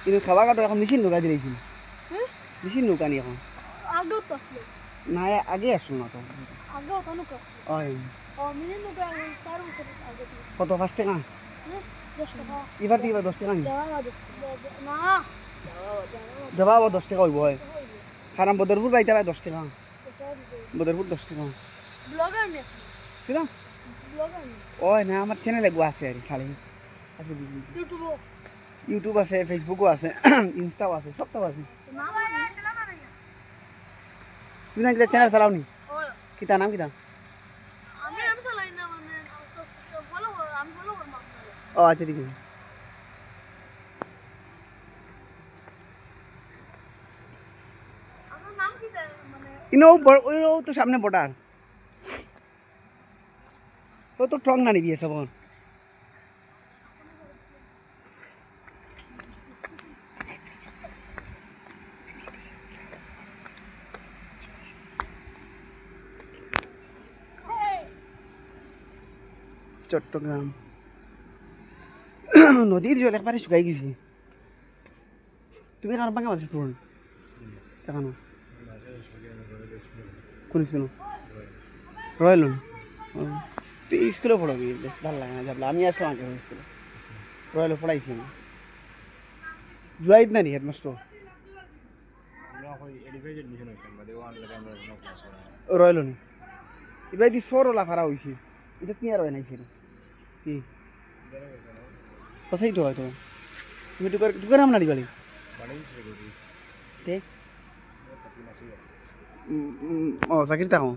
কিন্তু খাওয়া কাটো এখন মেশিন ঢোকা দিয়েছি মেশিন ঢোকা নি এখন আগেও তো আসলো না আগে আসলো না তো আগেও তো নৌকা আসলো ওই ও মিনি নৌকা 4 বছর আগে থেকে কত 5 টাকা 10 টাকা এবার দিবা 10 টাকা নি যাওয়া না জবাব 10 টাকা হইব হয় কারণ বদরপুর বাইতে পাই 10 টাকা বদরপুর 10 টাকা ব্লগার নে কিনা ব্লগার নে ওই না আমার চ্যানেলে গো আছে আর খালি আছে ইউটিউব ইউটিউব আছে ফেসবুকও আছে ইনস্টাও আছে সবটাও আছে না তুমি না কিটা চ্যানেল চালাও নি ও কিটা নাম কিটা আমি চালাই না মানে বলো আমি বলো করব আপনারে ও আচ্ছা ঠিক আছে আপনার নাম কি মানে ইনো তো সামনে বর্ডার তো ট্রং না নিবি এসব চট্টগ্রাম নদীর জল একবারে শুকাই গেছে তুমি কারণ পাঙ্গা মাছ পড়ুন কেন কোন স্কুল রয়্যাল তুই স্কুলে পড়াবি বেশ ভালো লাগে না যাবলে আমি আসলাম আগে স্কুলে রয়্যালে পড়াইছি আমি জুয়াইদ না নি হেডমাস্টার রয়্যাল নি এবার দি সরলা ফারা হয়েছে এটা তুমি আর বানাইছি কি কথাই তো হয়তো তুমি টুকার নাম না বাড়ি তে ও চাকরি থাকো